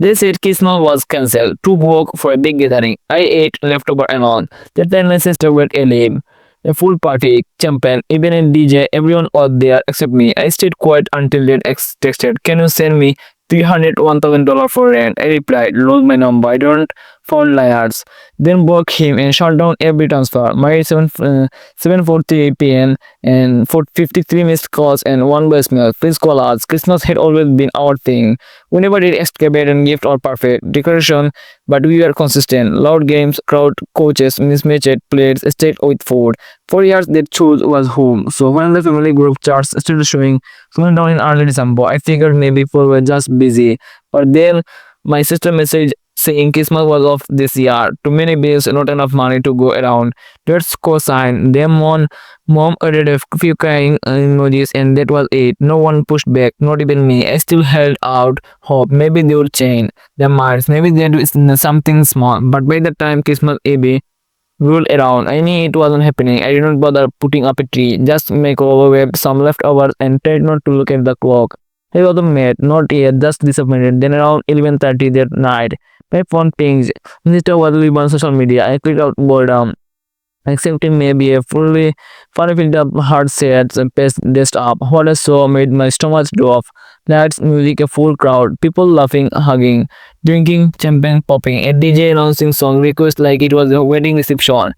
They said Christmas was cancelled. Too broke for a big gathering. I ate leftover alone. The ten sister were a lame. A full party, champagne, even a DJ, everyone was there except me. I stayed quiet until they texted, "Can you send me $301,000 for rent?" I replied, "Lose my number. I don't fall liars." Then broke him and shut down every transfer. My 7:40 p.m. and for 53 missed calls and one voicemail. Please call us. Christmas had always been our thing. We never did excavate and gift or perfect decoration, but we were consistent. Loud games, crowd coaches, mismatched plates, stayed with food. 4 years that choose was home. So when the family group charts started slowing down in early December, I figured maybe people were just busy. But then my sister messaged saying Christmas was off this year. Too many bills, not enough money to go around. That's cosign. Then mom added a few crying emojis and that was it. No one pushed back, not even me. I still held out hope. Maybe they would change their minds. Maybe they'd do something small. But by the time Christmas Eve rolled around, I knew it wasn't happening. I didn't bother putting up a tree. Just microwave some leftovers and tried not to look at the clock. I wasn't mad, not yet, just disappointed. Then around 11:30 that night, my phone pings. Mr. was live on social media. I clicked out boredom. Accepting maybe a fully funny filled up hard sets and paced dressed up. What I saw made my stomach drop. Lights, music, a full crowd, people laughing, hugging, drinking, champagne popping, a DJ announcing song requests like it was a wedding reception.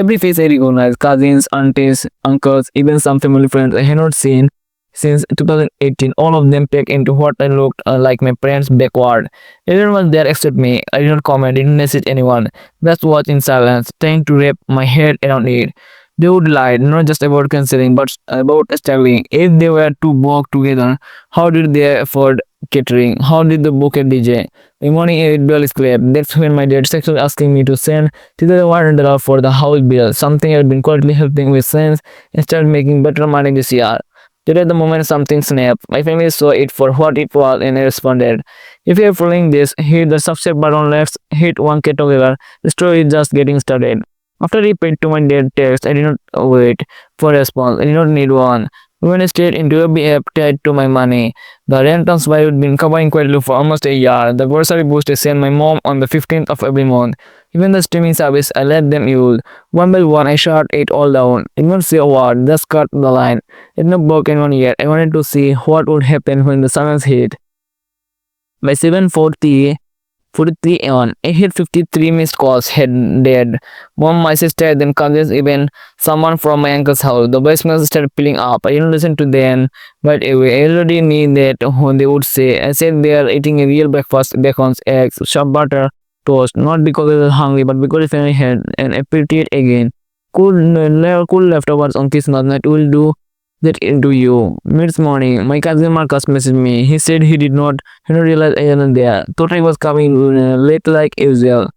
Every face I recognized, cousins, aunties, uncles, even some family friends I had not seen since 2018, all of them packed into what I looked like my parents' backward. Everyone was there except me. I did not comment, didn't message anyone. Just watched in silence, trying to wrap my head around it. They would lie, not just about cancelling, but about struggling. If they were to work together, how did they afford catering? How did they book a DJ? The morning a bill is clear. That's when my dad started asking me to send $100 for the house bill, something I'd been quietly helping with since and started making better money this year. Just at the moment something snapped. My family saw it for what it was and I responded. If you're following this, hit the subscribe button, let's hit 1K together. The story is just getting started. After I replied to my dad text, I did not wait for a response. I did not need one. We went straight into a app tied to my money. The rent transfer had been covering quietly for almost a year. The grocery boost I sent my mom on the 15th of every month. Even the streaming service I let them use. One by one I shut it all down. I did not say a word, just cut the line. It had not broken one yet. I wanted to see what would happen when the summons hit. By 7:43 on, I hit 53 missed calls, head dead. Mom, my sister, then cousins, even someone from my uncle's house. The voicemails started piling up. I didn't listen to them right away. I already knew that when they would say. I said they are eating a real breakfast, bacon, eggs, sharp butter, toast. Not because I was hungry, but because I finally had an appetite again. Cool leftovers on Christmas night will do that into you. Mid morning, my cousin Marcus messaged me. He said he did not realize I wasn't there. Thought I was coming late like usual.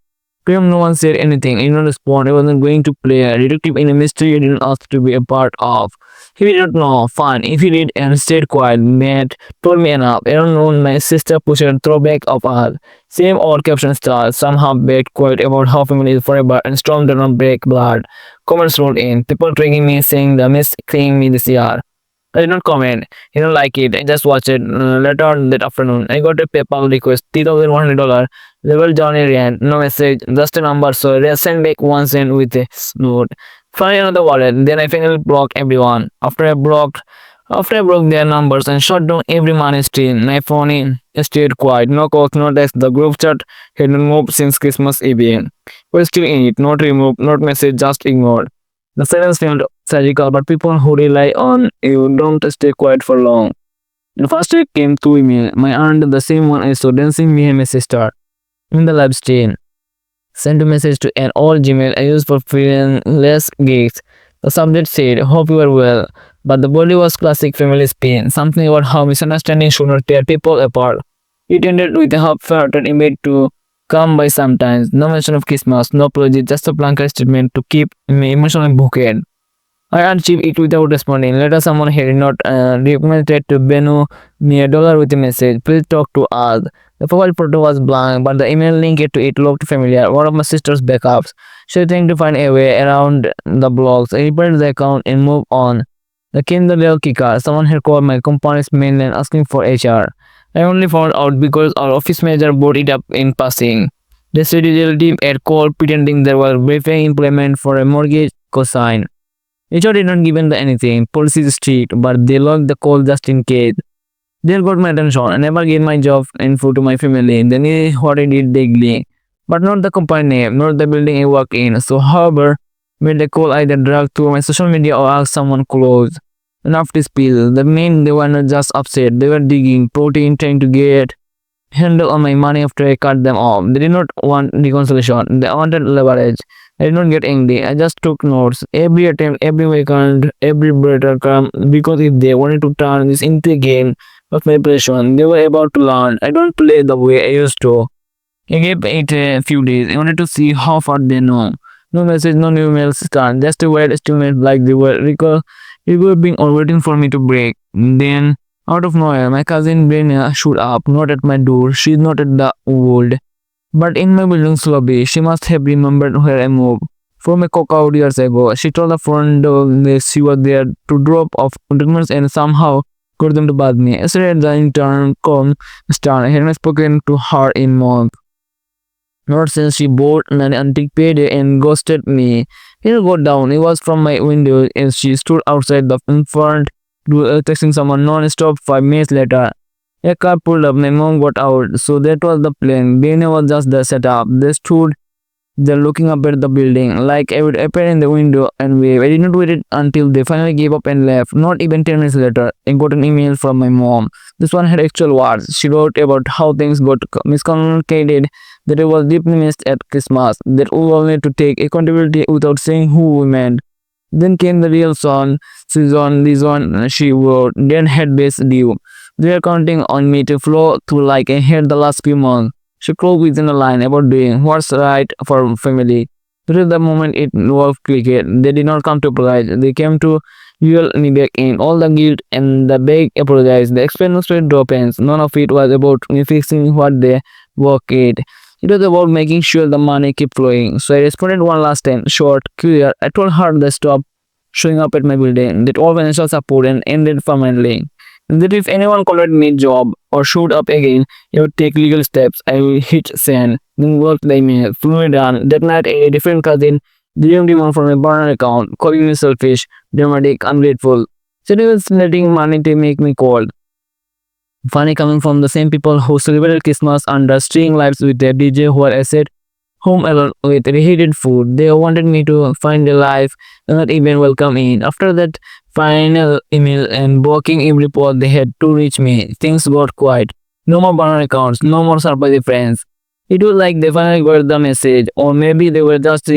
Claimed no one said anything. I did not respond. I wasn't going to play a detective in a mystery I didn't ask to be a part of. He did not know. Fine. If he did and stayed quiet, Matt told me enough. I don't know. My sister pushed a throwback of us. Same old caption style. Somehow baked quiet about how family is forever and storm did not break blood. Comments rolled in. People tracking me saying the miss claiming me this year. I did not comment. I don't like it. I just watched it later that afternoon. I got a PayPal request, $3,100. Level Johnny Ryan. No message, just a number. So I sent back one cent with a note. Find another wallet. Then I finally blocked everyone. After I broke their numbers and shut down every money stream, my phone stayed quiet. No calls, no text. The group chat had not moved since Christmas Eve. We're still in it. Not removed, not message, just ignored. The silence felt surgical, but people who rely on you don't stay quiet for long. The first week came through email. My aunt, the same one I saw dancing behind my sister in the live stream, sent a message to an old Gmail I used for freelance gigs. The subject said, "Hope you are well," but the body was classic family spin, something about how misunderstanding should not tear people apart. It ended with a half-hearted email to come by sometimes. No mention of Christmas, no apology, just a blanket statement to keep me emotionally bouquet. I archived it without responding. Later, someone had not recommended to Benu me $1 with a message. Please talk to us. The profile photo was blank, but the email linked to it looked familiar. One of my sister's backups. She was trying to find a way around the blogs. I reported the account and moved on. The came the real kicker. Someone had called my company's mainland asking for HR. I only found out because our office manager brought it up in passing. The city team had called pretending there was verifying employment for a mortgage cosign. HR did not give them anything. Policy is strict, but they logged the call just in case. They got my attention. I never gave my job info to my family. They knew what I did daily, but not the company name, not the building I work in. So, however, when they call, either drag through my social media or ask someone close. And after spill, the mean they were not just upset, they were digging protein, trying to get handle on my money after I cut them off. They did not want reconciliation. They wanted leverage. I did not get angry. I just took notes. Every attempt, every weekend, every breadcrumb, because if they wanted to turn this into a game of manipulation, they were about to learn. I don't play the way I used to. I gave it a few days. I wanted to see how far they know. No message, no new mails start. Just a weird estimate like they were being or waiting for me to break. Then, out of nowhere, my cousin Brenda showed up, not at my door. She's not at the old, but in my building's lobby. She must have remembered where I moved from a cookout years ago. She told the front door that she was there to drop off documents and somehow got them to bug me. Yesterday at the intern com star, I had not spoken to her in months. Not since she bought an antique payday and ghosted me. He got down. He was from my window and she stood outside the front door texting someone non-stop 5 minutes later. A car pulled up. My mom got out. So that was the plan. Bene was just the setup. They stood they're looking up at the building, like I would appear in the window and wave. I did not wait until they finally gave up and left. Not even 10 minutes later, I got an email from my mom. This one had actual words. She wrote about how things got miscommunicated, that I was deeply missed at Christmas, that we all need to take accountability without saying who we meant. Then came the real song, season, this one she wrote, then had base due. They were counting on me to flow through like I had the last few months. She closed within a line about doing what's right for family. This is the moment it was cricket. They did not come to apologize. They came to reel me back in. All the guilt and the big apologize. The explanatory drop ends. None of it was about me fixing what they work it. It was about making sure the money kept flowing. So I responded one last time, short, clear. I told her to stop showing up at my building, that all financial support and ended permanently. And that if anyone called me job or showed up again, I would take legal steps. I will hit send, then work the email, flew done. That night, a different cousin DM'd me from a burner account, calling me selfish, dramatic, ungrateful. Said he was letting money to make me cold. Funny coming from the same people who celebrated Christmas under string lives with their DJ who are asset home alone with reheated food. They wanted me to find a life and not even welcome in. After that final email and blocking every report they had to reach me, things got quiet. No more banner accounts, no more surprise friends. It was like they finally got the message, or maybe they were just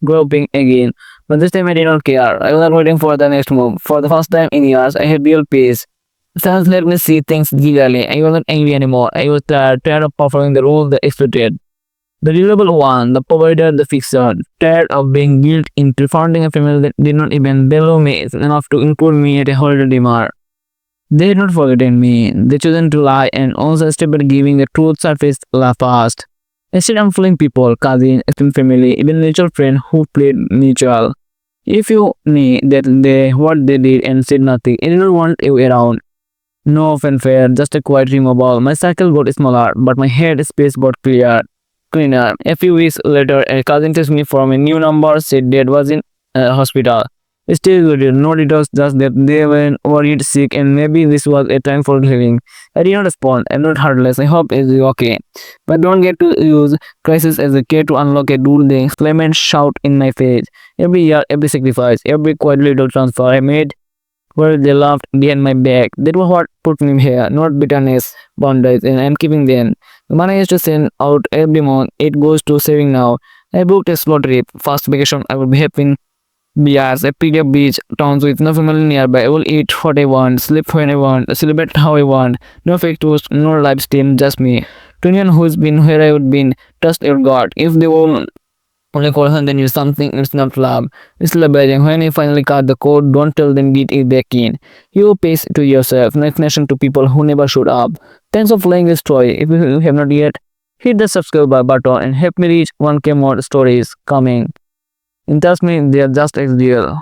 groping again. But this time I did not care. I was not waiting for the next move. For the first time in years, I had real peace. Silence let me see things clearly. I was not angry anymore. I was tired of performing the role they expected. The reliable one, the provider, the fixer, tired of being guilt into founding a family that did not even below me enough to include me at a holiday dinner. They had not forgotten me. They chosen to lie and also started giving the truth surface fast. Instead, I'm fooling people, cousins, extended family, even mutual friend who played neutral. If you knew that they what they did and said nothing, I did not want you around. No fanfare, just a quiet removal. My circle got smaller, but my head space got cleaner. A few weeks later, a cousin texted me from a new number, said dad was in a hospital. Still good, no details, just that they were worried, sick, and maybe this was a time for living. I did not respond. I'm not heartless. I hope it's okay. But don't get to use crisis as a key to unlock a door. The exclaimant shout in my face. Every year, every sacrifice, every quiet little transfer I made where they laughed behind my back. That was what put me here, not bitterness, boundaries, and I'm keeping them. The money I used to send out every month, it goes to saving now. I booked a slow trip, fast vacation. I would be happy BRs, a pretty beach, towns with no family nearby. I will eat what I want, sleep when I want, celebrate how I want. No fake toast, no live stream, just me. To anyone who's been where I would been, trust your God. If they won't only call her, then you something, it's not love. It's liberating. When you finally cut the code, don't tell them get it back in. You pace to yourself, no explanation to people who never showed up. Thanks for playing this story. If you have not yet, hit the subscribe button and help me reach 1K more stories coming. And trust me, they are just as real.